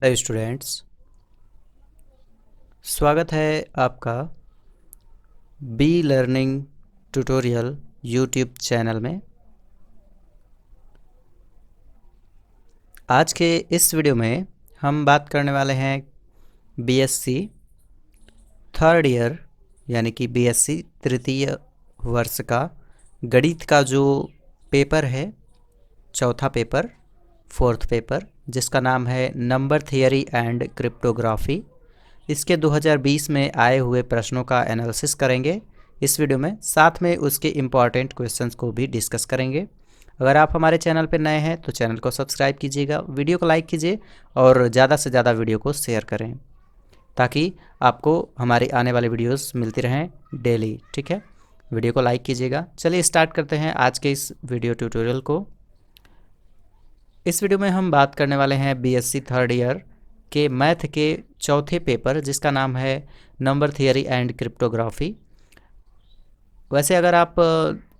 Hello students, स्वागत है आपका be learning tutorial YouTube channel में। आज के इस वीडियो में हम बात करने वाले हैं बीएससी थर्ड ईयर यानी कि बीएससी तृतीय वर्ष का गणित का जो पेपर है, चौथा पेपर, फोर्थ पेपर, जिसका नाम है नंबर थियरी एंड क्रिप्टोग्राफी। इसके 2020 में आए हुए प्रश्नों का एनालिसिस करेंगे इस वीडियो में, साथ में उसके इम्पॉर्टेंट क्वेश्चंस को भी डिस्कस करेंगे। अगर आप हमारे चैनल पर नए हैं तो चैनल को सब्सक्राइब कीजिएगा, वीडियो को लाइक कीजिए और ज़्यादा से ज़्यादा वीडियो को शेयर करें ताकि आपको हमारी आने वाली वीडियोस मिलती रहें डेली। ठीक है, वीडियो को लाइक कीजिएगा। चलिए स्टार्ट करते हैं आज के इस वीडियो ट्यूटोरियल को। इस वीडियो में हम बात करने वाले हैं बीएससी थर्ड ईयर के मैथ के चौथे पेपर, जिसका नाम है नंबर थियरी एंड क्रिप्टोग्राफी। वैसे अगर आप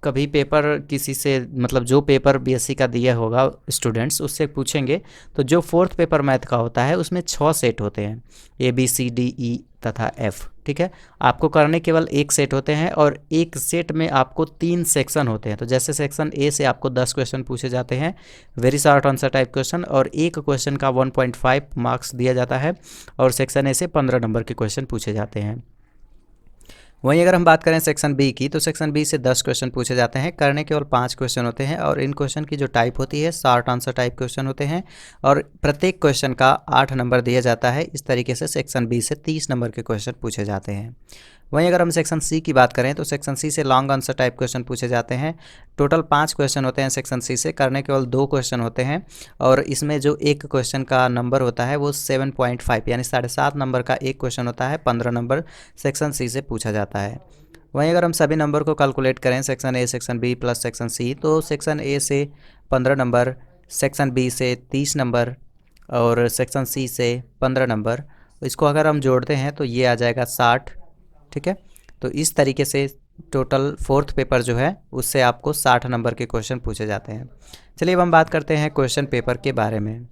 कभी पेपर किसी से, मतलब जो पेपर बीएससी का दिया होगा स्टूडेंट्स, उससे पूछेंगे तो जो फोर्थ पेपर मैथ का होता है उसमें 6 सेट होते हैं, A B C D E तथा एफ। ठीक है, आपको करने केवल एक सेट होते हैं और एक सेट में आपको 3 सेक्शन होते हैं। तो जैसे सेक्शन ए से आपको 10 क्वेश्चन पूछे जाते हैं, very short answer type question, और एक क्वेश्चन का 1.5 मार्क्स दिया जाता है, और सेक्शन ए से 15 नंबर के क्वेश्चन पूछे जाते हैं। वहीं अगर हम बात करें सेक्शन बी की, तो सेक्शन बी से 10 क्वेश्चन पूछे जाते हैं, करने केवल 5 क्वेश्चन होते हैं, और इन क्वेश्चन की जो टाइप होती है शॉर्ट आंसर टाइप क्वेश्चन होते हैं, और प्रत्येक क्वेश्चन का 8 नंबर दिया जाता है। इस तरीके से सेक्शन बी से 30 नंबर के क्वेश्चन पूछे जाते हैं। वहीं अगर हम सेक्शन सी की बात करें तो सेक्शन सी से लॉन्ग आंसर टाइप क्वेश्चन पूछे जाते हैं। टोटल 5 क्वेश्चन होते हैं सेक्शन सी से, करने केवल 2 क्वेश्चन होते हैं, और इसमें जो एक क्वेश्चन का नंबर होता है वो 7.5 यानी 7.5 नंबर का एक क्वेश्चन होता है। 15 नंबर सेक्शन सी से पूछा जाता है। वहीं अगर हम सभी नंबर को कैलकुलेट करें, section A, section B plus section C, तो सेक्शन ए से 15 नंबर, सेक्शन बी से 30 नंबर और सेक्शन सी से 15 नंबर, इसको अगर हम जोड़ते हैं तो ये आ जाएगा 60। ठीक है, तो इस तरीके से टोटल फोर्थ पेपर जो है उससे आपको 60 नंबर के क्वेश्चन पूछे जाते हैं। चलिए अब हम बात करते हैं क्वेश्चन पेपर के बारे में।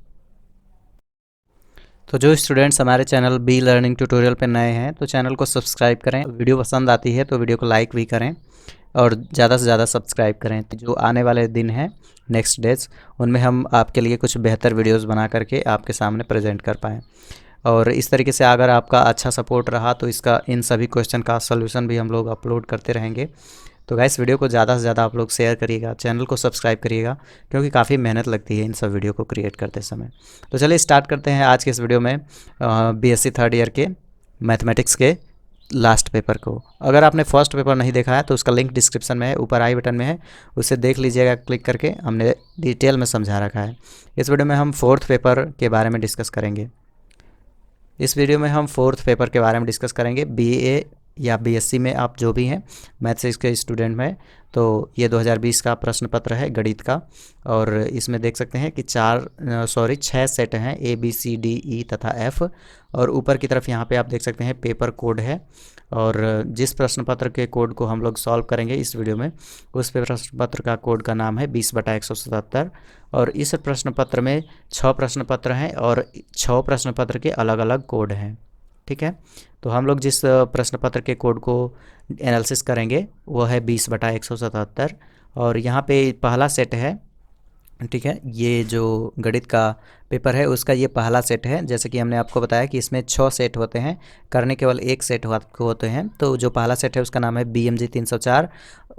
तो जो स्टूडेंट्स हमारे चैनल बी लर्निंग ट्यूटोरियल पे नए हैं तो चैनल को सब्सक्राइब करें, वीडियो पसंद आती है तो वीडियो को लाइक भी करें और ज़्यादा से ज़्यादा सब्सक्राइब करें। तो जो आने वाले दिन हैं, नेक्स्ट डेज, उनमें हम आपके लिए कुछ बेहतर वीडियोस बना करके आपके सामने प्रेजेंट कर पाएँ। और इस तरीके से अगर आपका अच्छा सपोर्ट रहा तो इसका इन सभी क्वेश्चन का सॉल्यूशन भी हम लोग अपलोड करते रहेंगे। तो गाइस वीडियो को ज़्यादा से ज़्यादा आप लोग शेयर करिएगा, चैनल को सब्सक्राइब करिएगा, क्योंकि काफ़ी मेहनत लगती है इन सब वीडियो को क्रिएट करते समय। तो चलिए स्टार्ट करते हैं आज के इस वीडियो में बीएससी थर्ड ईयर के मैथमेटिक्स के लास्ट पेपर को। अगर आपने फर्स्ट पेपर नहीं देखा है तो उसका लिंक डिस्क्रिप्शन में है, ऊपर आई बटन में है, उसे देख लीजिएगा क्लिक करके। हमने डिटेल में समझा रखा है। इस वीडियो में हम फोर्थ पेपर के बारे में डिस्कस करेंगे। इस वीडियो में हम फोर्थ पेपर के बारे में डिस्कस करेंगे। बीए या बीएससी में आप जो भी हैं मैथ्स के स्टूडेंट में, तो ये 2020 का प्रश्न पत्र है गणित का, और इसमें देख सकते हैं कि 6 सेट हैं, A B C D E तथा एफ, और ऊपर की तरफ यहाँ पे आप देख सकते हैं पेपर कोड है। और जिस प्रश्न पत्र के कोड को हम लोग सॉल्व करेंगे इस वीडियो में, उस प्रश्न पत्र का कोड का नाम है 20/177, और इस प्रश्न पत्र में 6 प्रश्न पत्र हैं और 6 प्रश्न पत्र के अलग अलग कोड हैं। ठीक है, तो हम लोग जिस प्रश्न पत्र के कोड को एनालिसिस करेंगे वो है 20/177, और यहाँ पे पहला सेट है। ठीक है, ये जो गणित का पेपर है उसका ये पहला सेट है। जैसे कि हमने आपको बताया कि इसमें 6 सेट होते हैं, करने केवल एक सेट होते हैं। तो जो पहला सेट है उसका नाम है BMG 304,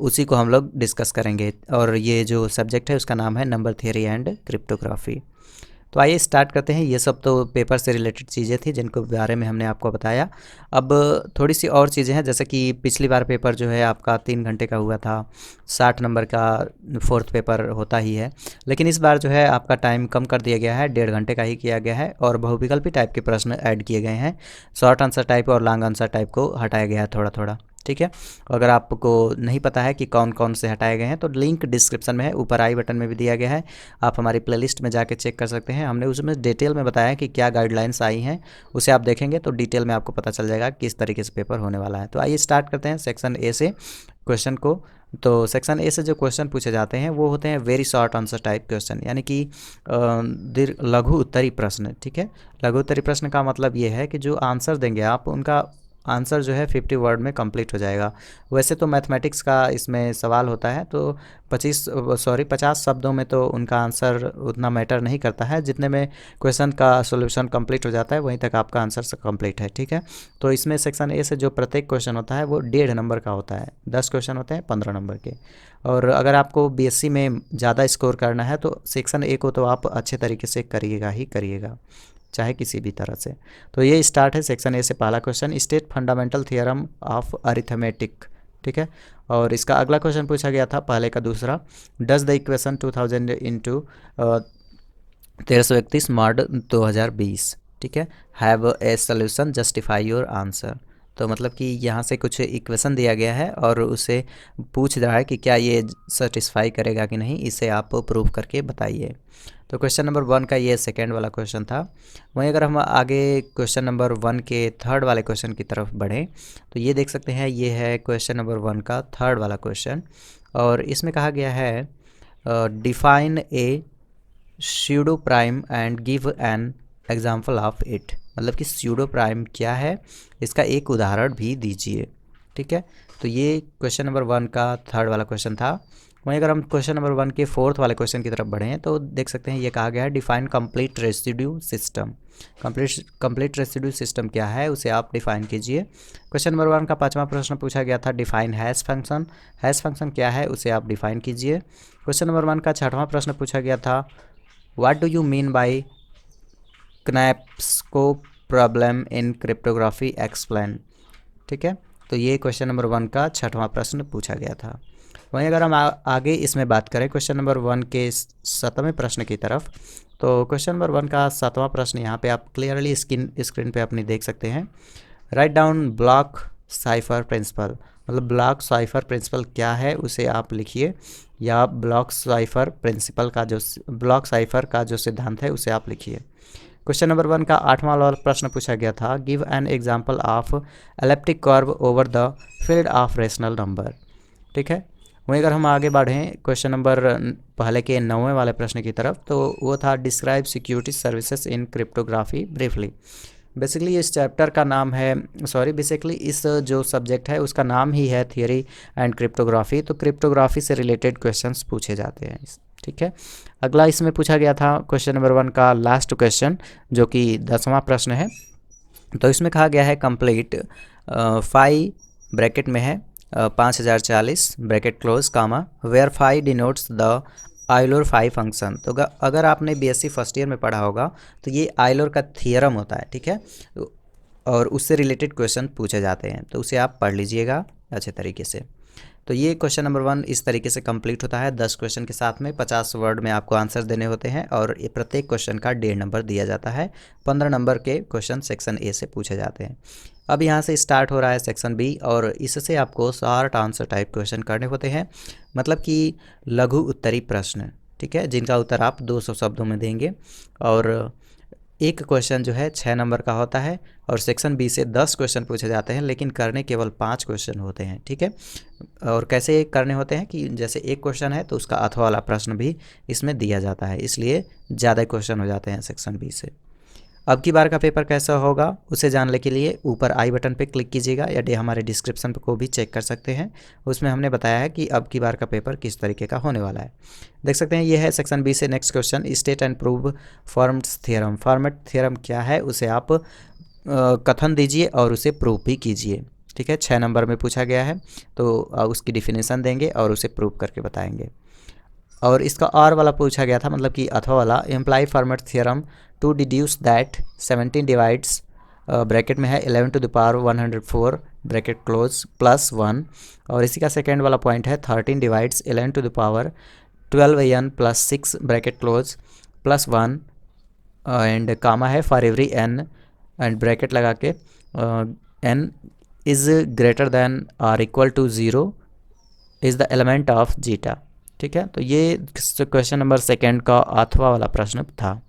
उसी को हम लोग डिस्कस करेंगे, और ये जो सब्जेक्ट है उसका नाम है नंबर थियरी एंड क्रिप्टोग्राफी। तो आइए स्टार्ट करते हैं। ये सब तो पेपर से रिलेटेड चीज़ें थी जिनको बारे में हमने आपको बताया। अब थोड़ी सी और चीज़ें हैं, जैसे कि पिछली बार पेपर जो है आपका 3 घंटे का हुआ था, 60 नंबर का फोर्थ पेपर होता ही है, लेकिन इस बार जो है आपका टाइम कम कर दिया गया है, 1.5 घंटे का ही किया गया है, और बहुविकल्पी टाइप के प्रश्न ऐड किए गए हैं। शॉर्ट आंसर टाइप और लॉन्ग आंसर टाइप को हटाया गया है थोड़ा थोड़ा। ठीक है, अगर आपको नहीं पता है कि कौन कौन से हटाए गए हैं तो लिंक डिस्क्रिप्शन में है, ऊपर आई बटन में भी दिया गया है, आप हमारी प्लेलिस्ट में जाके चेक कर सकते हैं। हमने उसमें डिटेल में बताया कि क्या गाइडलाइंस आई हैं, उसे आप देखेंगे तो डिटेल में आपको पता चल जाएगा किस तरीके से पेपर होने वाला है। तो आइए स्टार्ट करते हैं सेक्शन ए से क्वेश्चन को तो सेक्शन ए से जो क्वेश्चन पूछे जाते हैं वो होते हैं very short answer type question, यानी कि लघु उत्तरी प्रश्न। ठीक है, लघु उत्तरी प्रश्न का मतलब ये है कि जो आंसर देंगे आप, उनका आंसर जो है 50 वर्ड में कंप्लीट हो जाएगा। वैसे तो मैथमेटिक्स का इसमें सवाल होता है तो 50 शब्दों में तो उनका आंसर उतना मैटर नहीं करता है, जितने में क्वेश्चन का सॉल्यूशन कंप्लीट हो जाता है वहीं तक आपका आंसर कंप्लीट है। ठीक है, तो इसमें सेक्शन ए से जो प्रत्येक क्वेश्चन होता है वो 1.5 नंबर का होता है। 10 क्वेश्चन होते हैं 15 नंबर के। और अगर आपको बीएससी में ज़्यादा स्कोर करना है तो सेक्शन ए को तो आप अच्छे तरीके से करिएगा ही करिएगा, चाहे किसी भी तरह से। तो ये स्टार्ट है सेक्शन ए से पहला question, state fundamental theorem of arithmetic. ठीक है, और इसका अगला क्वेश्चन पूछा गया था पहले का दूसरा, does the equation 2000 into 1331 mod 2020, ठीक है, have a solution justify your answer. तो मतलब कि यहाँ से कुछ इक्वेशन दिया गया है और उसे पूछ रहा है कि क्या ये सेटिस्फाई करेगा कि नहीं, इसे आप प्रूव करके बताइए। तो क्वेश्चन नंबर 1 का ये सेकेंड वाला क्वेश्चन था। वहीं अगर हम आगे क्वेश्चन नंबर 1 के थर्ड वाले क्वेश्चन की तरफ बढ़ें तो ये देख सकते हैं, ये है क्वेश्चन नंबर 1 का थर्ड वाला क्वेश्चन। और इसमें कहा गया है define a pseudo prime and give an example of it. मतलब कि स्यूडो प्राइम क्या है, इसका एक उदाहरण भी दीजिए। ठीक है, तो ये क्वेश्चन नंबर 1 का थर्ड वाला क्वेश्चन था। वहीं अगर हम क्वेश्चन नंबर 1 के फोर्थ वाले क्वेश्चन की तरफ बढ़ें तो देख सकते हैं ये कहा गया है define complete residue system. Complete residue system क्या है उसे आप डिफाइन कीजिए। क्वेश्चन नंबर 1 का पांचवा प्रश्न पूछा गया था define hash function. Hash function क्या है उसे आप डिफाइन कीजिए। क्वेश्चन नंबर 1 का छठवां प्रश्न पूछा गया था what do you mean by knapsack problem in cryptography explain. ठीक है, तो ये क्वेश्चन नंबर 1 का छठवां प्रश्न पूछा गया था। वहीं अगर हम आगे इसमें बात करें क्वेश्चन नंबर 1 के 7वें प्रश्न की तरफ, तो क्वेश्चन नंबर 1 का 7वां प्रश्न यहाँ पे आप क्लियरली स्क्रीन पे अपनी देख सकते हैं। Write down block cipher principle. मतलब ब्लॉक साइफर प्रिंसिपल क्या है उसे आप लिखिए, या ब्लॉक साइफर प्रिंसिपल का जो ब्लॉक साइफर का जो सिद्धांत है उसे आप लिखिए। क्वेश्चन नंबर 1 का 8वां वाला प्रश्न पूछा गया था give an example of elliptic curve over the field of rational number. ठीक है, वहीं अगर हम आगे बढ़ें क्वेश्चन नंबर पहले के 9वें वाले प्रश्न की तरफ, तो वो था describe security services in cryptography briefly. Basically इस चैप्टर का नाम है बेसिकली इस जो सब्जेक्ट है उसका नाम ही है थियरी एंड क्रिप्टोग्राफी। तो क्रिप्टोग्राफी से रिलेटेड क्वेश्चंस पूछे जाते हैं। ठीक है, अगला इसमें पूछा गया था क्वेश्चन नंबर 1 का लास्ट क्वेश्चन जो कि 10वां प्रश्न है। तो इसमें कहा गया है कंप्लीट 5 ब्रैकेट में है 5040 bracket close comma where 5 denotes the Euler 5 function. तो अगर आपने बीएससी फर्स्ट ईयर में पढ़ा होगा तो ये आइलोर का थियरम होता है। ठीक है, और उससे रिलेटेड क्वेश्चन पूछे जाते हैं, तो उसे आप पढ़ लीजिएगा अच्छे तरीके से। तो ये क्वेश्चन नंबर 1 इस तरीके से कंप्लीट होता है। 10 क्वेश्चन के साथ में 50 वर्ड में आपको आंसर देने होते हैं और ये प्रत्येक क्वेश्चन का 1.5 नंबर दिया जाता है। 15 नंबर के क्वेश्चन सेक्शन ए से पूछे जाते हैं। अब यहाँ से स्टार्ट हो रहा है सेक्शन बी और इससे आपको शॉर्ट आंसर टाइप क्वेश्चन करने होते हैं, मतलब कि लघु उत्तरी प्रश्न। ठीक है, जिनका उत्तर आप 200 शब्दों में देंगे। और एक क्वेश्चन जो है 6 नंबर का होता है और सेक्शन बी से 10 क्वेश्चन पूछे जाते हैं, लेकिन करने केवल 5 क्वेश्चन होते हैं। ठीक है, और कैसे करने होते हैं कि जैसे एक क्वेश्चन है तो उसका अथवा वाला प्रश्न भी इसमें दिया जाता है, इसलिए ज़्यादा क्वेश्चन हो जाते हैं सेक्शन बी से। अब की बार का पेपर कैसा होगा उसे जानने के लिए ऊपर आई बटन पे क्लिक कीजिएगा या हमारे डिस्क्रिप्शन को भी चेक कर सकते हैं। उसमें हमने बताया है कि अब की बार का पेपर किस तरीके का होने वाला है। देख सकते हैं ये है सेक्शन बी से next question state and prove format theorem. Format theorem क्या है उसे आप कथन दीजिए और उसे प्रूव भी कीजिए। ठीक है, 6 नंबर में पूछा गया है तो उसकी डिफिनेशन देंगे और उसे प्रूव करके बताएंगे। और इसका और वाला पूछा गया था, मतलब कि अथवा वाला imply Fermat theorem to deduce that 17 divides bracket में है 11 to the power 104 bracket close plus 1। और इसी का सेकेंड वाला पॉइंट है 13 divides 11 to the power 12n plus 6 bracket close plus 1 and comma है for every n and bracket लगा के n इज़ ग्रेटर दैन और equal to 0 is the element of zeta. ठीक है, तो ये क्वेश्चन नंबर सेकेंड का अथवा वाला प्रश्न था।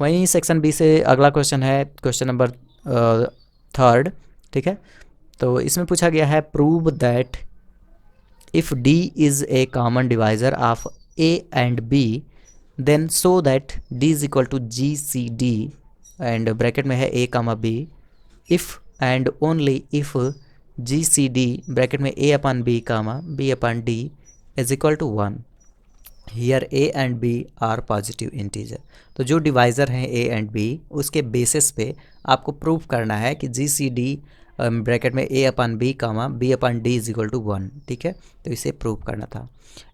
वहीं सेक्शन बी से अगला क्वेश्चन है क्वेश्चन नंबर थर्ड। ठीक है, तो इसमें पूछा गया है prove that if D is a common divisor of A and B then so that D is equal to G C D and bracket में है A comma B if and only if G C D bracket में A upon B comma B upon D is equal to 1 here A and B are positive integer. तो जो divisor हैं A and B उसके basis पे आपको prove करना है कि जी सी डी ब्रैकेट में A upon B comma B upon D is equal to 1। ठीक है, तो इसे प्रूव करना था।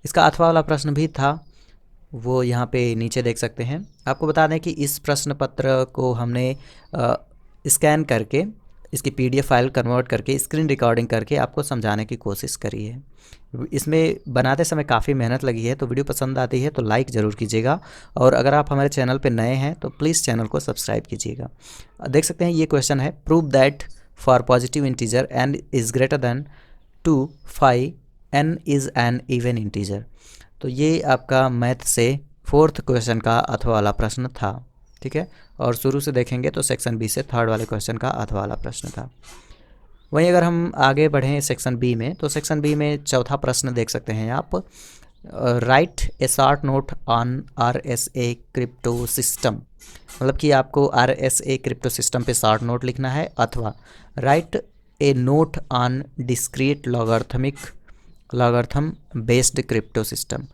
इसका अथवा वाला प्रश्न भी था, वो यहाँ पे नीचे देख सकते हैं। आपको बता दें कि इस प्रश्न पत्र को हमने स्कैन करके इसकी पीडीएफ फाइल कन्वर्ट करके स्क्रीन रिकॉर्डिंग करके आपको समझाने की कोशिश करी है। इसमें बनाते समय काफ़ी मेहनत लगी है, तो वीडियो पसंद आती है तो लाइक ज़रूर कीजिएगा, और अगर आप हमारे चैनल पर नए हैं तो प्लीज़ चैनल को सब्सक्राइब कीजिएगा। देख सकते हैं ये क्वेश्चन है, prove that for positive integer n is greater then 2 5 n is an even integer. तो ये आपका मैथ से 4th क्वेश्चन का अथवा वाला प्रश्न था। ठीक है, और शुरू से देखेंगे तो सेक्शन बी से 3rd वाले क्वेश्चन का अथवा वाला प्रश्न था। वहीं अगर हम आगे बढ़ें सेक्शन बी में, तो सेक्शन बी में चौथा प्रश्न देख सकते हैं आप, right A short note on RSA crypto system. मतलब कि आपको RSA क्रिप्टो सिस्टम पे शॉर्ट नोट लिखना है, अथवा right A note on discrete logarithm based crypto system.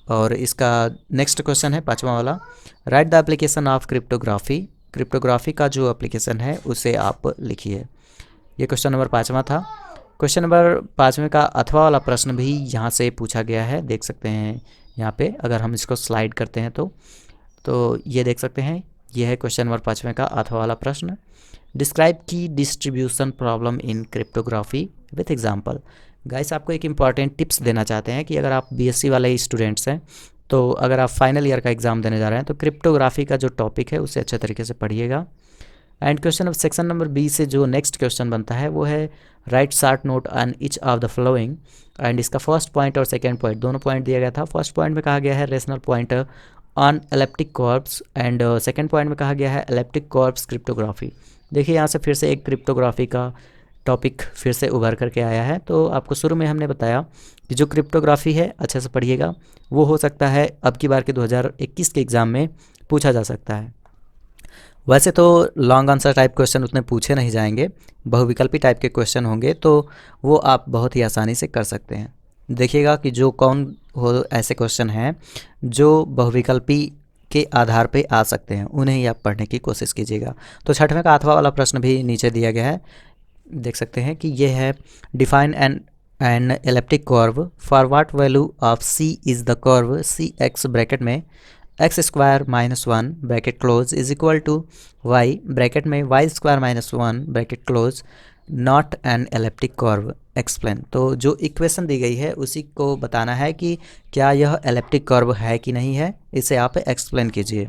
और इसका नेक्स्ट क्वेश्चन है 5वां वाला, right the application of cryptography का जो एप्लीकेशन है उसे आप लिखिए। ये क्वेश्चन नंबर 5वां था। क्वेश्चन नंबर 5वें का अथवा वाला प्रश्न भी यहाँ से पूछा गया है, देख सकते हैं यहाँ पे। अगर हम इसको स्लाइड करते हैं तो ये देख सकते हैं, ये है क्वेश्चन नंबर 5वें का अथवा वाला प्रश्न। डिस्क्राइब की distribution problem in cryptography with example. Guys आपको एक इम्पॉर्टेंट टिप्स देना चाहते हैं कि अगर आप बीएससी वाले स्टूडेंट्स हैं, तो अगर आप फाइनल ईयर का एग्ज़ाम देने जा रहे हैं तो क्रिप्टोग्राफी का जो टॉपिक है उसे अच्छे तरीके से पढ़िएगा। And question section number B से जो नेक्स्ट क्वेश्चन बनता है वो है write short note on each of the following. And इसका फर्स्ट पॉइंट और सेकेंड पॉइंट दोनों पॉइंट दिया गया था। फर्स्ट पॉइंट में कहा गया है rational point on elliptic curves, and second point में कहा गया है एलिप्टिक कॉर्ब्स क्रिप्टोग्राफी। देखिए यहाँ से फिर से एक क्रिप्टोग्राफी का टॉपिक फिर से उभर करके आया है। तो आपको शुरू में हमने बताया कि जो क्रिप्टोग्राफी है अच्छे से पढ़िएगा, वो हो सकता है अब की बार के 2021 के एग्ज़ाम में पूछा जा सकता है। वैसे तो लॉन्ग आंसर टाइप क्वेश्चन उतने पूछे नहीं जाएंगे, बहुविकल्पी टाइप के क्वेश्चन होंगे, तो वो आप बहुत ही आसानी से कर सकते हैं। देखिएगा कि जो कौन हो ऐसे क्वेश्चन हैं जो बहुविकल्पी के आधार पे आ सकते हैं, उन्हें ही आप पढ़ने की कोशिश कीजिएगा। तो 6वें का अथवा वाला प्रश्न भी नीचे दिया गया है, देख सकते हैं कि ये है define an elliptic curve for what value of C is the curve C X bracket में X square minus 1 bracket close is equal to Y bracket में Y square minus 1 bracket close not an elliptic curve explain. तो जो equation दी गई है उसी को बताना है कि क्या यह एलिप्टिक कर्व है कि नहीं है, इसे आप एक्सप्लेन कीजिए।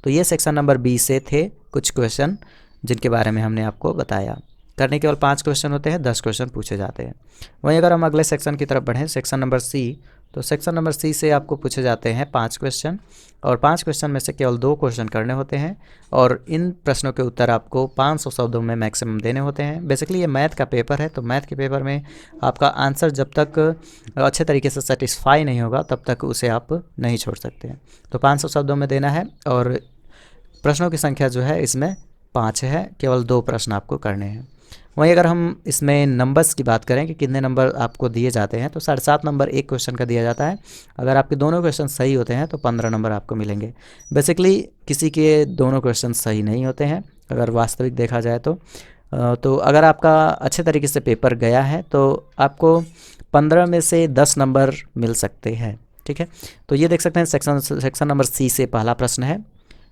तो ये सेक्शन नंबर बी से थे कुछ क्वेश्चन जिनके बारे में हमने आपको बताया। करने केवल 5 क्वेश्चन होते हैं, 10 क्वेश्चन पूछे जाते हैं। वहीं अगर हम अगले सेक्शन की तरफ बढ़ें, सेक्शन नंबर सी, तो सेक्शन नंबर सी से आपको पूछे जाते हैं 5 क्वेश्चन, और 5 क्वेश्चन में से केवल 2 क्वेश्चन करने होते हैं, और इन प्रश्नों के उत्तर आपको 500 शब्दों में मैक्सिमम देने होते हैं। बेसिकली ये मैथ का पेपर है, तो मैथ के पेपर में आपका आंसर जब तक अच्छे तरीके से सेटिस्फाई नहीं होगा तब तक उसे आप नहीं छोड़ सकते हैं। तो 500 शब्दों में देना है, और प्रश्नों की संख्या जो है इसमें 5 है, केवल 2 प्रश्न आपको करने हैं। वहीं अगर हम इसमें नंबर्स की बात करें कि कितने नंबर आपको दिए जाते हैं, तो 7.5 नंबर एक क्वेश्चन का दिया जाता है। अगर आपके दोनों क्वेश्चन सही होते हैं तो 15 नंबर आपको मिलेंगे। बेसिकली किसी के दोनों क्वेश्चन सही नहीं होते हैं अगर वास्तविक देखा जाए तो अगर आपका अच्छे तरीके से पेपर गया है तो आपको 15 में से 10 नंबर मिल सकते हैं। ठीक है, तो ये देख सकते हैं सेक्शन नंबर सी से पहला प्रश्न है,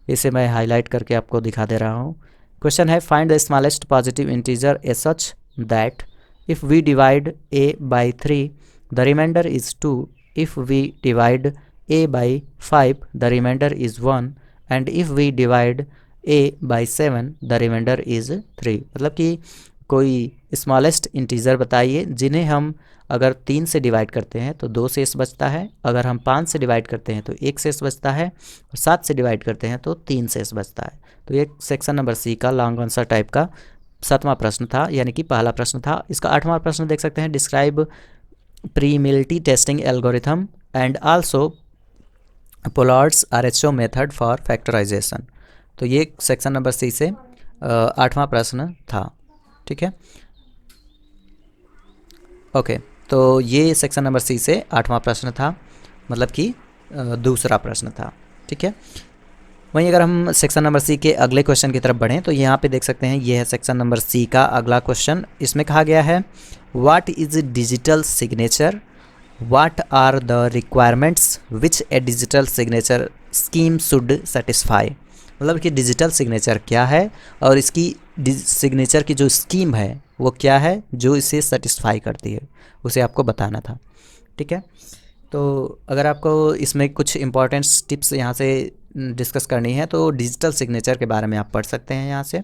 इसे मैं हाईलाइट करके आपको दिखा दे रहा हूँ। क्वेश्चन है find the smallest positive integer A such that if we divide A by 3 the remainder is 2, if we divide A by 5 the remainder is 1, and if we divide A by 7 the remainder is 3। मतलब कि कोई smallest integer बताइए जिन्हें हम अगर 3 से divide करते हैं तो 2 शेष बचता है, अगर हम 5 से डिवाइड करते हैं तो 1 शेष बचता है, और 7 से डिवाइड करते हैं तो 3 शेष बचता है। तो ये सेक्शन नंबर सी का लॉन्ग आंसर टाइप का 7वां प्रश्न था, यानी कि पहला प्रश्न था। इसका 8वां प्रश्न देख सकते हैं, describe pre-multi testing algorithm and also Pollard's RHO method for factorization। तो ये सेक्शन नंबर सी से 8वां प्रश्न था। ठीक है, ओके, तो ये सेक्शन नंबर सी से 8वां प्रश्न था, मतलब कि दूसरा प्रश्न था। ठीक है, वहीं अगर हम सेक्शन नंबर सी के अगले क्वेश्चन की तरफ बढ़ें तो यहाँ पे देख सकते हैं, ये है सेक्शन नंबर सी का अगला क्वेश्चन। इसमें कहा गया है what is digital signature, what are the requirements which a digital signature scheme should satisfy. मतलब कि डिजिटल सिग्नेचर क्या है और इसकी सिग्नेचर की जो स्कीम है वो क्या है जो इसे सेटिस्फाई करती है, उसे आपको बताना था। ठीक है, तो अगर आपको इसमें कुछ इंपॉर्टेंट टिप्स यहाँ से डिस्कस करनी है तो डिजिटल सिग्नेचर के बारे में आप पढ़ सकते हैं यहाँ से।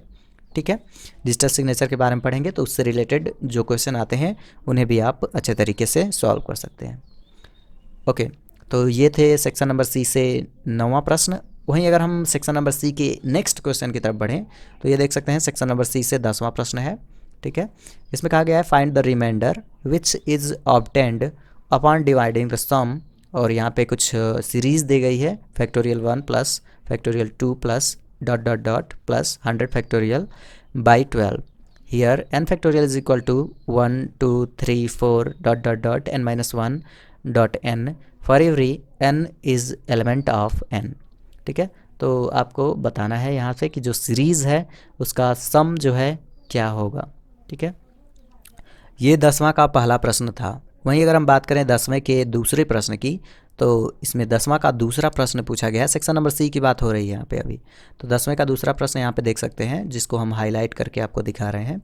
ठीक है, डिजिटल सिग्नेचर के बारे में पढ़ेंगे तो उससे रिलेटेड जो क्वेश्चन आते हैं उन्हें भी आप अच्छे तरीके से सॉल्व कर सकते हैं। ओके, तो ये थे सेक्शन नंबर सी से 9वां प्रश्न। वहीं अगर हम सेक्शन नंबर सी के नेक्स्ट क्वेश्चन की तरफ बढ़ें तो ये देख सकते हैं सीक्शन नंबर सी से 10वां प्रश्न है। ठीक है, इसमें कहा गया है find the remainder which is obtained upon dividing the sum, और यहाँ पे कुछ सीरीज़ दी गई है factorial 1 plus factorial 2 plus dot dot dot plus 100 factorial by 12। Here n factorial is equal to 1 2 3 4 dot dot dot n minus 1 dot n for every n is element of n। ठीक है, तो आपको बताना है यहाँ से कि जो सीरीज़ है उसका सम जो है क्या होगा। ठीक है, ये 10वां का पहला प्रश्न था। वहीं अगर हम बात करें 10वें के दूसरे प्रश्न की तो इसमें 10वां का दूसरा प्रश्न पूछा गया है। सेक्शन नंबर सी की बात हो रही है यहाँ पे अभी, तो 10वें का दूसरा प्रश्न यहाँ पे देख सकते हैं जिसको हम हाईलाइट करके आपको दिखा रहे हैं।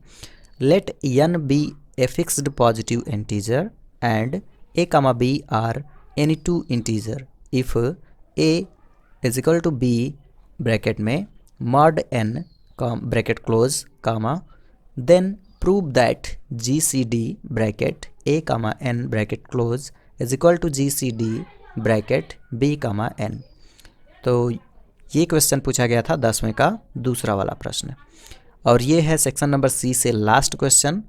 Let n be a fixed positive integer and a comma b are any two integer if a is equal to b bracket में mod n bracket close comma then prove that GCD bracket a comma n bracket close is equal to GCD bracket b comma n। तो ये question पूछा गया था 10वें का दूसरा वाला प्रश्न, और ये है सेक्शन नंबर सी से लास्ट क्वेश्चन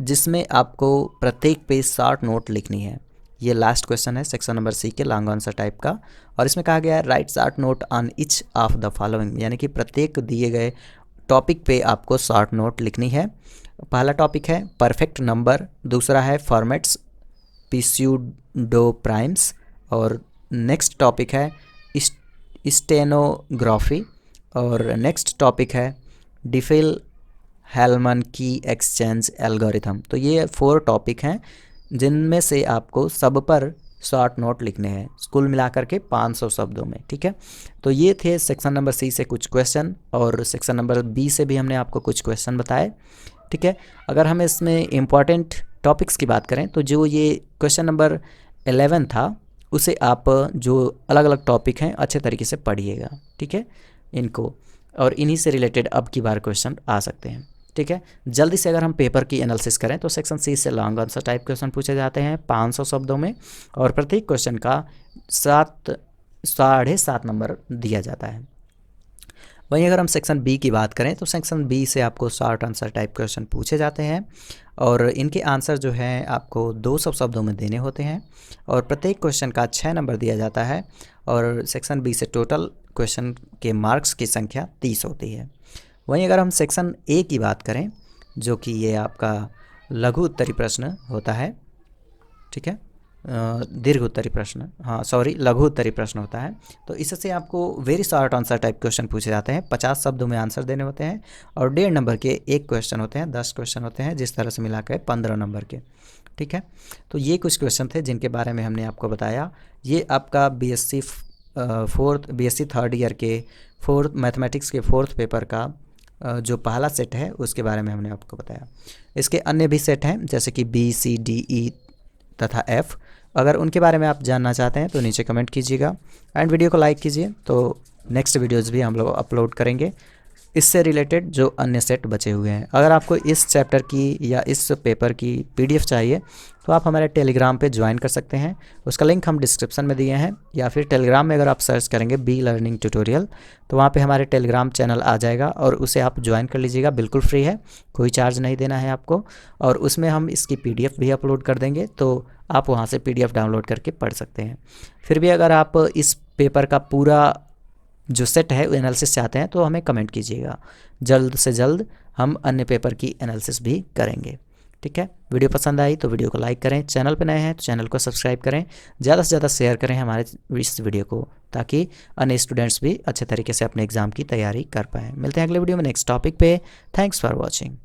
जिसमें आपको प्रत्येक पेज शॉर्ट नोट लिखनी है। ये लास्ट क्वेश्चन है सेक्शन नंबर सी के लॉन्ग आंसर टाइप का, और इसमें कहा गया है write short note on each of the following, यानी कि प्रत्येक दिए गए टॉपिक पे आपको शॉर्ट नोट लिखनी है। पहला टॉपिक है परफेक्ट नंबर, दूसरा है फॉर्मेट्स पिस्यूडो प्राइम्स, और नेक्स्ट टॉपिक है स्टेनोग्राफी, और नेक्स्ट टॉपिक है डिफिल हेलमन की एक्सचेंज एल्गोरिथम। तो ये 4 टॉपिक हैं जिनमें से आपको सब पर शॉर्ट नोट लिखने हैं, कुल मिलाकर के 500 शब्दों में। ठीक है, तो ये थे सेक्शन नंबर सी से कुछ क्वेश्चन, और सेक्शन नंबर बी से भी हमने आपको कुछ क्वेश्चन बताए। ठीक है, अगर हम इसमें इम्पॉर्टेंट टॉपिक्स की बात करें तो जो ये क्वेश्चन नंबर 11 था उसे आप जो अलग अलग टॉपिक हैं अच्छे तरीके से पढ़िएगा। ठीक है, इनको, और इन्हीं से रिलेटेड अब की बार क्वेश्चन आ सकते हैं। ठीक है, जल्दी से अगर हम पेपर की एनालिसिस करें तो सेक्शन सी से लॉन्ग आंसर टाइप क्वेश्चन पूछे जाते हैं 500 शब्दों में, और प्रत्येक क्वेश्चन का 7.5 नंबर दिया जाता है। वहीं अगर हम सेक्शन बी की बात करें तो सेक्शन बी से आपको शॉर्ट आंसर टाइप क्वेश्चन पूछे जाते हैं, और इनके आंसर जो हैं आपको 200 शब्दों में देने होते हैं, और प्रत्येक क्वेश्चन का 6 नंबर दिया जाता है, और सेक्शन बी से टोटल क्वेश्चन के मार्क्स की संख्या 30 होती है। वहीं अगर हम सेक्शन ए की बात करें जो कि ये आपका लघु उत्तरी प्रश्न होता है। ठीक है, दीर्घ उत्तरी प्रश्न, लघु उत्तरी प्रश्न होता है, तो इससे आपको very short answer type question पूछे जाते हैं। 50 शब्दों में आंसर देने होते हैं, और 1.5 नंबर के 1 क्वेश्चन होते हैं, 10 क्वेश्चन होते हैं, जिस तरह से मिलाकर 15 नंबर के। ठीक है, तो ये कुछ क्वेश्चन थे जिनके बारे में हमने आपको बताया। ये आपका बीएससी थर्ड ईयर के मैथमेटिक्स के 4th पेपर का जो पहला सेट है उसके बारे में हमने आपको बताया। इसके अन्य भी सेट हैं जैसे कि बी सी डी ई तथा एफ़। अगर उनके बारे में आप जानना चाहते हैं तो नीचे कमेंट कीजिएगा, एंड वीडियो को लाइक कीजिए, तो नेक्स्ट वीडियोज़ भी हम लोग अपलोड करेंगे। इससे रिलेटेड जो अन्य सेट बचे हुए हैं। अगर आपको इस चैप्टर की या इस पेपर की PDF चाहिए तो आप हमारे टेलीग्राम पे ज्वाइन कर सकते हैं, उसका लिंक हम डिस्क्रिप्शन में दिए हैं, या फिर टेलीग्राम में अगर आप सर्च करेंगे बी लर्निंग ट्यूटोरियल तो वहाँ पे हमारे टेलीग्राम चैनल आ जाएगा और उसे आप ज्वाइन कर लीजिएगा। बिल्कुल फ्री है, कोई चार्ज नहीं देना है आपको, और उसमें हम इसकी PDF भी अपलोड कर देंगे, तो आप वहाँ से PDF डाउनलोड करके पढ़ सकते हैं। फिर भी अगर आप इस पेपर का पूरा जो सेट है वो एनालिसिस चाहते हैं तो हमें कमेंट कीजिएगा, जल्द से जल्द हम अन्य पेपर की एनालिसिस भी करेंगे। ठीक है, वीडियो पसंद आई तो वीडियो को लाइक करें, चैनल पर नए हैं तो चैनल को सब्सक्राइब करें, ज़्यादा से ज़्यादा शेयर करें हमारे इस वीडियो को, ताकि अन्य स्टूडेंट्स भी अच्छे तरीके से अपने एग्ज़ाम की तैयारी कर पाएँ। मिलते हैं अगले वीडियो में नेक्स्ट टॉपिक पे। Thanks for watching.